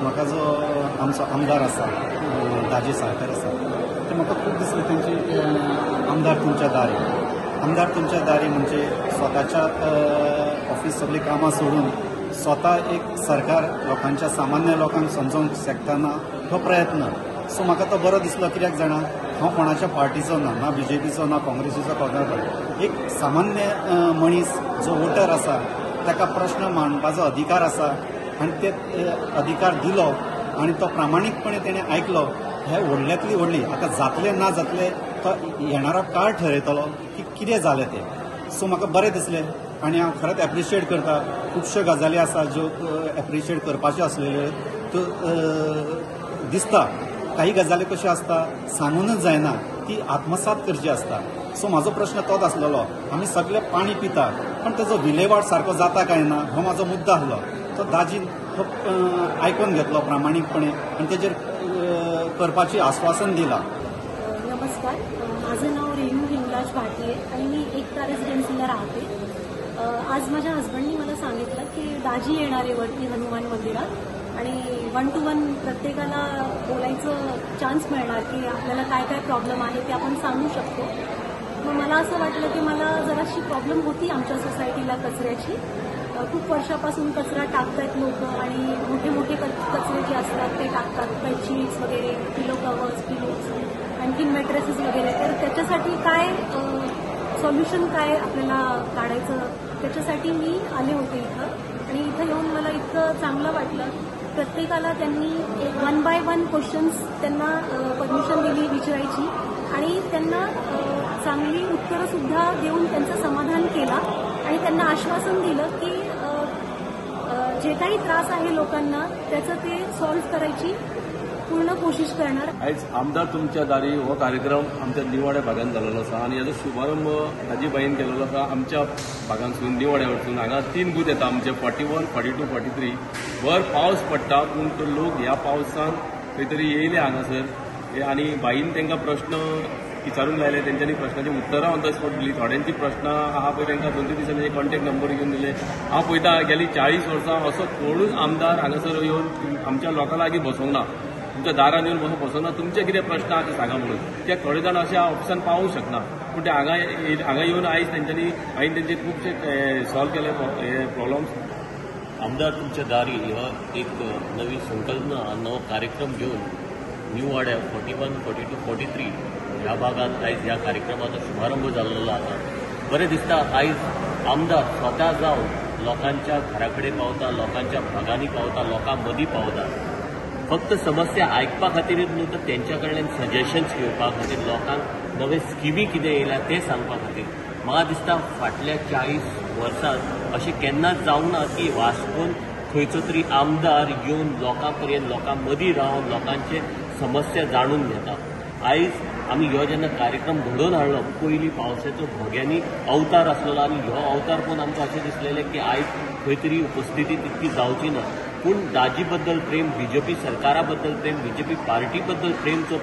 म्हाका जो आमचो आमदार आसा दाजी साळकर आसा ते म्हाका खूब दिसले तेंची आमदार तुमच्या दारी म्हणजे स्वताच्या ऑफिस सगळी कामां सोडून स्वता एक सरकार लोकांच्या सामान्य लोकांक समजोवंक शकतना हो प्रयत्न सो म्हाका तो बरो दिसलो। कित्याक जाणा हांव कोणाच्या पार्टीचो ना बीजेपीचो ना काँग्रेसीचो कोणाचो एक सामान्य मनीस जो वोटर आसा ताका प्रश्न मांडपाचो अधिकार आसा आनी ते अधिकार दिलो आनी तो प्रामाणीकपणे तेणें आयकलो हे व्हडल्यांतली व्हडली आतां जातले ना जातले तो येणारा काळ ठरयतलो की कितें जालें तें। सो म्हाका बरें दिसलें आनी हांव खरेंच एप्रिशिएट करता। खुबश्यो गजाली आसा ज्यो एप्रिशिएट करपाच्यो आसलेल्यो त्यो दिसता। काही गजाली कश्यो आसता सांगूनच जायना ती आत्मसात करची आसता। सो म्हाजो प्रश्न तोच आसलेलो आमी सगळे पाणी पिता पण तेजो विलेवाट सारको जाता काय ना हो म्हाजो मुद्दो आसलो। तो दाजीन तो आयकून घेतलो प्रामाणीकपणे आनी तेजेर करपाची आश्वासन दिला। नमस्कार, माझं नाव रेणू हिंगराज भाटिये आणि मी एकता रेसिडेन्सीला राहते। आज माझ्या हस्बंडनी मला सांगितलं की दाजी येणार आहे वरती हनुमान मंदिरात आणि 1 to 1 प्रत्येकाला बोलायचं चान्स मिळणार की आपल्याला काय काय प्रॉब्लेम आहे ते आपण सांगू शकतो। मग मला असं वाटलं की मला जराशी प्रॉब्लेम होती आमच्या सोसायटीला कचऱ्याची। खूप वर्षापासून कचरा टाकतायत लोक आणि मोठे मोठे कचरे जे असतात ते टाकतात, बेडशीट्स वगैरे, पिलो कवर्स, पिलोज, आणखीन मॅट्रेसेस वगैरे। तर त्याच्यासाठी काय सॉल्युशन काय आपल्याला काढायचं त्याच्यासाठी मी आले होते इथं आणि इथं येऊन मला इतकं चांगलं वाटलं। प्रत्येकाला त्यांनी 1 by 1 क्वेश्चन्स त्यांना परमिशन दिली विचारायची आणि त्यांना चांगली उत्तरं सुद्धा देऊन त्यांचं समाधान केलं आणि त्यांना आश्वासन दिलं की जे काही त्रास आहे लोकांना त्याचं ते सॉल्व्ह करायची पूर्ण कोशिश करणार। आयज आमदार तुमच्या दारी हो कार्यक्रम आमच्या निवाड्या भागात जाल्लो आसा आणि याचो शुभारंभ दाजीबाईन केलेलो आसा आमच्या भागांसून निवाड्या वरसून। हांगा 3 बूथ येता आमचे 41, 42, 43। भर पावस पडटा पूण तो लोक ह्या पावसान खंय तरी येयले हांगासर आनी बाईन तांकां प्रश्न विचारूंक लायले, तेंच्यांनी प्रश्नाची उतरां ऑन द स्पॉट दिली। थोड्यांची प्रश्न आहा पळय तांकां 2-3 दिसांनी कॉन्टॅक्ट नंबर घेवन दिले। हांव पळयता गेली 40 वर्सां असो कोणूच आमदार हांगासर येवन आमच्या लोकां लागीं बसोंक ना, तुमच्या दारान येवन बसोंक ना, तुमचे कितें प्रश्न आहा ते सांगा म्हणून। कित्याक थोडे जाण अशे ऑप्शन पावूंक शकना पूण ते हांगा येवन आयज तेंच्यांनी हांवें तेंचे खुबशे सॉल्व केले प्रॉब्लेम्स। आमदार तुमच्या दारी हो एक नवी संकल्पना नवो कार्यक्रम घेऊन न्यू वाड्या 41, 42, 43 ह्या भागात आयज ह्या कार्यक्रमाचो शुभारंभ जाल्लो आसा। बरें दिसता आयज आमदार स्वता जावन लोकांच्या घराकडे पावता, लोकांच्या भागांनी पावता, लोकां मदीं पावता। फक्त समस्या आयकपा खातीरच न्हू तर तेंच्या कडल्यान सजेशन्स घेवपा खातीर, लोकांक नवे स्किमी कितें येयल्या ते सांगपा खातीर। म्हाका दिसता फाटल्या 40 वर्सांत अशें केन्नाच जावंक ना की वास्कोन खंयचो तरी आमदार येवन लोकां पर्यंत, लोकां मदीं रावन लोकांचे समस्या जाणून घेता। आयज आमी ह्यो जेन्ना कार्यक्रम घडोवन हाडलो पयलीं पावसाचो भोग्यांनी अवतार आसलेलो आनी ह्यो अवतार पळोवन आमकां अशें दिसलेलें की आयज खंय तरी उपस्थिती तितकी जावची ना पूण दाजी बद्दल प्रेम, बीजेपी सरकारा बद्दल प्रेम, बीजेपी पार्टी बद्दल प्रेम जो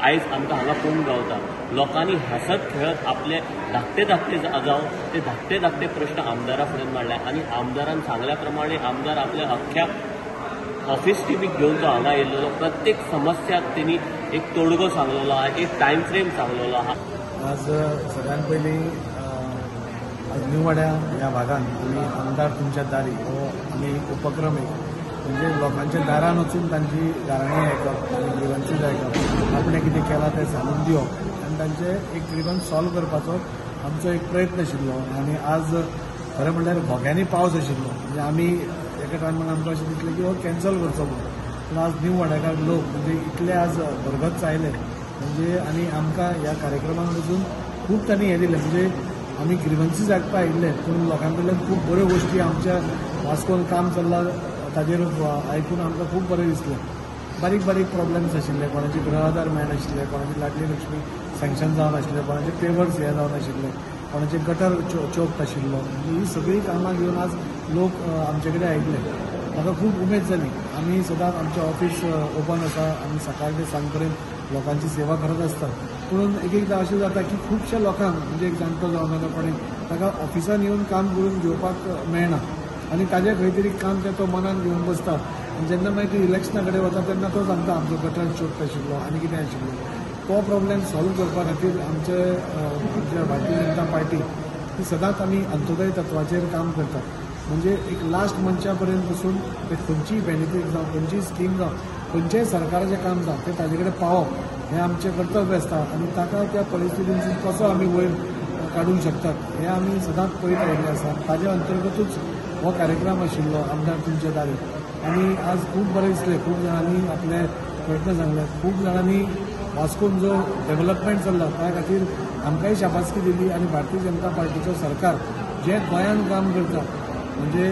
आयज आमकां हांगा पळोवंक गावता। लोकांनी हसत खेळत आपले धाकटे जावं ते धाकटे प्रश्न आमदारा फुड्यान मांडले आनी आमदारान सांगल्या प्रमाणे आमदार आपल्या अख्ख्या ऑफिस टिमीक घेवन तो हांगा येयल्लो। प्रत्येक समस्याक तेणी एक तोडगो सांगलेलो आहा, एक टायम फ्रेम सांगलेलो आहा। आज सगळ्यात पयलीं आज न्यू वाड्या ह्या भागात आमी आमदार तुमच्या दारी हो आमी एक उपक्रम म्हणजे लोकांच्या दारान वचून तांची गाराणी आयकप आनी ग्रिवन्सीस आयकप, आपणें कितें केलां तें सांगून दिवप आनी तांचे एक ग्रिवन्स सॉल्व करपाचो आमचो एक प्रयत्न आशिल्लो। आनी आज खरें म्हणल्यार भोग्यांनी पावस आशिल्लो म्हणजे आमी एका टायमान आमकां अशें दिसलें की हो कॅन्सल करचो म्हणून, पूण आज न्यू वाड्याकार लोक म्हणजे इतले आज भरगत आयले म्हणजे आनी आमकां ह्या कार्यक्रमाक वचून खूब तांणी हें दिलें म्हणजे आमी ग्रिवन्सीस आयकपा आयिल्ले पूण लोकां कडल्यान खूब बऱ्यो गोश्टी आमच्या वास्कोन काम चल्लां ताजेर आयकून आमकां खूब बरें दिसलें। बारीक बारीक प्रॉब्लेम्स आशिल्ले, कोणाचे गृह आधार मेळनाशिल्ले, कोणाची लाडली लक्ष्मी सँक्शन जावन आशिल्ले, कोणाचे पेवर्स हे जावन आशिल्ले, कोणाचे गटर चोक आशिल्लो। ही सगळीं कामां घेवन आज लोक आमचे कडेन आयिल्ले। म्हाका खूब उमेद जाली। आमी सदांच आमचें ऑफिस ओपन आसा, आमी सकाळ ते सांज पर्यंत लोकांची सेवा करत आसता पूण एकदां अशें जाता की खुबश्या लोकांक म्हणजे एक जाणटो जावं नाका कोणें ताका ऑफिसान येवन काम करून घेवपाक मेळना आनी ताजें खंय तरी काम तें तो मनान घेवन बसता आनी जेन्ना मागीर ती इलेक्शना कडेन वता तेन्ना तो सांगता आमचो गटर चोक आशिल्लो आनी कितें आशिल्लो तो प्रॉब्लेम सॉल्व करपा खातीर आमचे भारतीय जनता पार्टी ही सदांच आमी अंत्योदय तत्वाचेर काम करतात. म्हणजे एक लास्ट मनशा पर्यंत पसून ते खंयचीय बेनिफीट जावं खंयचीय स्कीम जावं खंयचेंय सरकाराचें काम जावं तें ताजे कडेन पावप हें आमचें कर्तव्य आसता आनी ताका त्या परिस्थितींतून कसो आमी वयर काडूंक शकतात हें आमी सदांच पळयत आयिल्लें आसा. ताजे अंतर्गतूच हो कार्यक्रम आशिल्लो आमदार तुमचे दारी आनी आज खूब बरें दिसलें. खूब जाणांनी आपले प्रयत्न सांगले. खूब जाणांनी वास्कोन जो डेव्हलपमेंट चल्ला त्या खातीर आमकांय शाबासकी दिली आनी भारतीय जनता पार्टीचो सरकार जे गोंयांत काम करता म्हणजे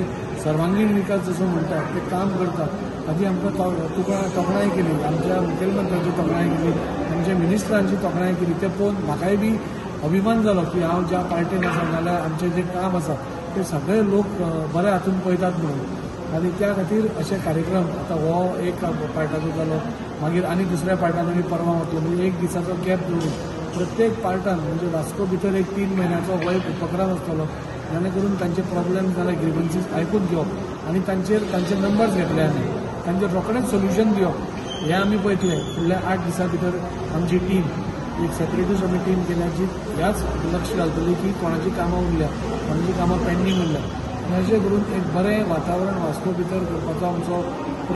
सर्वांगीण विकास जसो म्हणटात ते काम करतात ताची आमकां तोखणाय केली. आमच्या मुखेलमंत्र्याची तोखणाय केली. आमच्या मिनिस्टरांची तोखणाय केली. ते पळोवन म्हाकाय बी अभिमान जालो की हांव ज्या पार्टीन आसा नाल्यार आमचें जें काम आसा ते सगळे लोक बऱ्या हातून पळयतात म्हणून. आनी त्या खातीर अशे कार्यक्रम आतां हो एक पार्टाचो जालो मागीर आनी दुसऱ्या पार्टान आमी परवां वतलो म्हणजे एक दिसाचो गॅप दवरून प्रत्येक पार्टान म्हणजे वास्को भितर एक 3 म्हयन्याचो हो एक उपक्रम आसतलो जेणे करून तांचे प्रॉब्लेम जाल्यार ग्रिवन्सीस आयकून घेवप आनी तांचे नंबर्स घेतले आमी तांचेर रोखडेंच सोल्युशन दिवप हें आमी पळयतले. फुडल्या 8 दिसां भितर आमची टीम एक सेपरेटूच आमी टीम केल्याची ह्याच लक्ष घालतली की कोणाची कामां उरल्या कोणाची कामां पेंडींग उरल्या आनी अशें करून एक बरें वातावरण वास्को भितर करपाचो आमचो